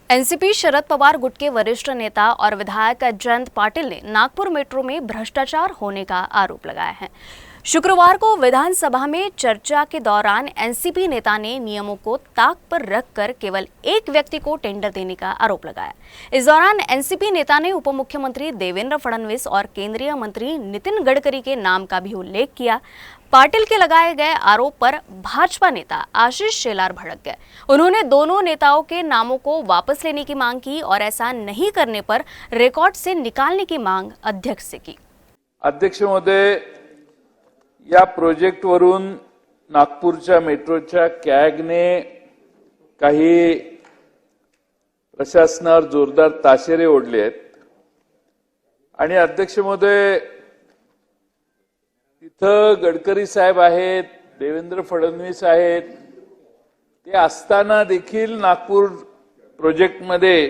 NCP Sharad Pawar गुट के वरिष्ठ नेता और विधायक जयंत पाटिल ने नागपुर मेट्रो में भ्रष्टाचार होने का आरोप लगाया है। शुक्रवार को विधानसभा में चर्चा के दौरान एनसीपी नेता ने नियमों को ताक पर रखकर केवल एक व्यक्ति को टेंडर देने का आरोप लगाया। इस दौरान एनसीपी नेता ने उप मुख्यमंत्री देवेंद्र फडणवीस और केंद्रीय मंत्री नितिन गडकरी के नाम का भी उल्लेख किया। पाटिल के लगाए गए आरोप पर भाजपा नेता आशीष शेलार भड़क गए। उन्होंने दोनों नेताओं के नामों को वापस लेने की मांग की और ऐसा नहीं करने पर रिकॉर्ड से निकालने की मांग अध्यक्ष से की। अध्यक्ष महोदय, या प्रोजेक्टवरून नागपूरच्या मेट्रोच्या कॅगने काही प्रशासनावर जोरदार ताशेरे ओढले आहेत आणि अध्यक्ष महोदय, तिथं गडकरी साहेब आहेत, देवेंद्र फडणवीस आहेत, ते असताना देखील नागपूर प्रोजेक्टमध्ये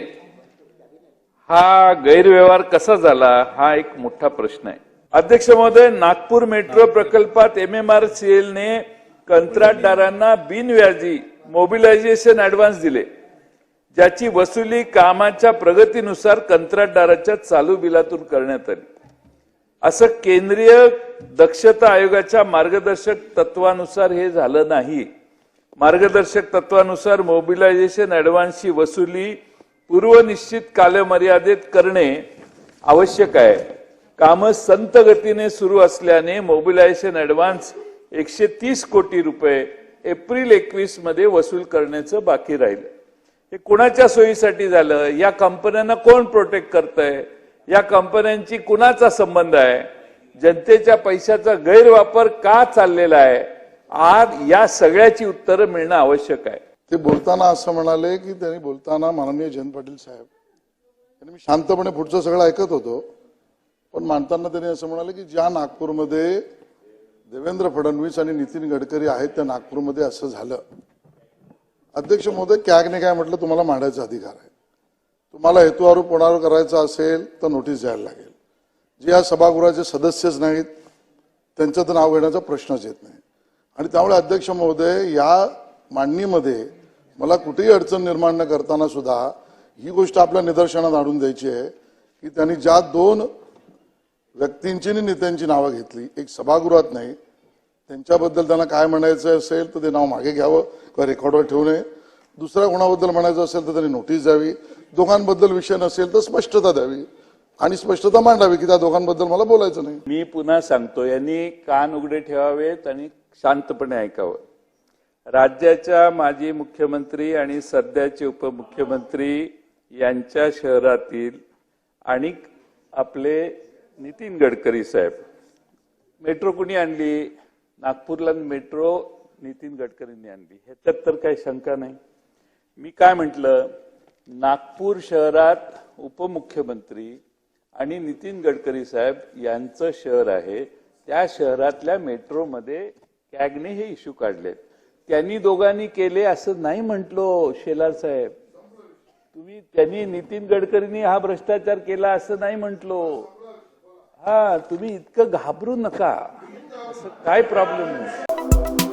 हा गैरव्यवहार कसा झाला हा एक मोठा प्रश्न आहे। अध्यक्ष महोदय, नागपूर मेट्रो प्रकल्पात MMRCL ने कंत्राटदारांना बिनव्याजी मोबिलायझेशन ऍडव्हान्स दिले, ज्याची वसुली कामाच्या प्रगतीनुसार कंत्राटदाराच्या चालू बिलातून करण्यात आली। असं केंद्रीय दक्षता आयोगाच्या मार्गदर्शक तत्वानुसार हे झालं नाही। मार्गदर्शक तत्वानुसार मोबिलायझेशन ऍडव्हान्सची वसुली पूर्वनिश्चित कालमर्यादेत करणे आवश्यक आहे। काम संत गतीने सुरू असल्याने मोबिलायझेशन ऍडव्हान्स 130 कोटी रुपये एप्रिल 21 मध्ये वसूल करण्याचं बाकी राहिलं। हे कोणाच्या सोयीसाठी झालं? या कंपन्यांना कोण प्रोटेक्ट करतंय? या कंपन्यांची कुणाचा संबंध आहे? जनतेच्या पैशाचा गैरवापर का चाललेला आहे? आज या सगळ्याची उत्तरं मिळणं आवश्यक आहे। ते बोलताना असं म्हणाले की त्यांनी बोलताना माननीय जयंत पाटील साहेब यांनी, मी शांतपणे पुढचं सगळं ऐकत होतो, पण मांडताना त्यांनी असं म्हणाले की ज्या नागपूरमध्ये देवेंद्र फडणवीस आणि नितीन गडकरी आहेत त्या नागपूरमध्ये असं झालं। अध्यक्ष महोदय, कॅगने काय म्हटलं, तुम्हाला मांडायचा अधिकार आहे। तुम्हाला हेतुआरोप कोणावर करायचा असेल तर नोटीस द्यायला लागेल। जे या सभागृहाचे सदस्यच नाहीत त्यांचं तर नाव घेण्याचा प्रश्नच येत नाही। आणि त्यामुळे अध्यक्ष महोदय, या मांडणीमध्ये मला कुठेही अडचण निर्माण न करताना सुद्धा ही गोष्ट आपल्या निदर्शनात आणून द्यायची आहे की त्यांनी ज्या दोन व्यक्तींची आणि नेत्यांची नावं घेतली, एक सभागृहात नाही, त्यांच्याबद्दल त्यांना काय म्हणायचं असेल तर ते नाव मागे घ्यावं किंवा रेकॉर्डवर ठेवू नये। दुसऱ्या कोणाबद्दल म्हणायचं असेल तर त्यांनी नोटीस द्यावी। दोघांबद्दल विषय नसेल तर स्पष्टता द्यावी आणि स्पष्टता मांडावी की त्या दोघांबद्दल मला बोलायचं नाही। मी पुन्हा सांगतो, यांनी कान उघडे ठेवावेत आणि शांतपणे ऐकावं। राज्याच्या माजी मुख्यमंत्री आणि सध्याचे उपमुख्यमंत्री यांच्या शहरातील आणि आपले नितीन गडकरी साहेब, मेट्रो कुणी आणली? नागपूरला मेट्रो नितीन गडकरींनी आणली, ह्याच्यात तर काही शंका नाही। मी काय म्हटलं, नागपूर शहरात उपमुख्यमंत्री आणि नितीन गडकरी साहेब यांचं शहर आहे, त्या शहरातल्या मेट्रोमध्ये कॅगने हे इश्यू काढलेत। त्यांनी दोघांनी केले असं नाही म्हटलो शेलार साहेब, त्यांनी नितीन गडकरींनी हा भ्रष्टाचार केला असं नाही म्हटलो। हा, तुम्ही इतकं घाबरू नका, असं काय प्रॉब्लेम नाही।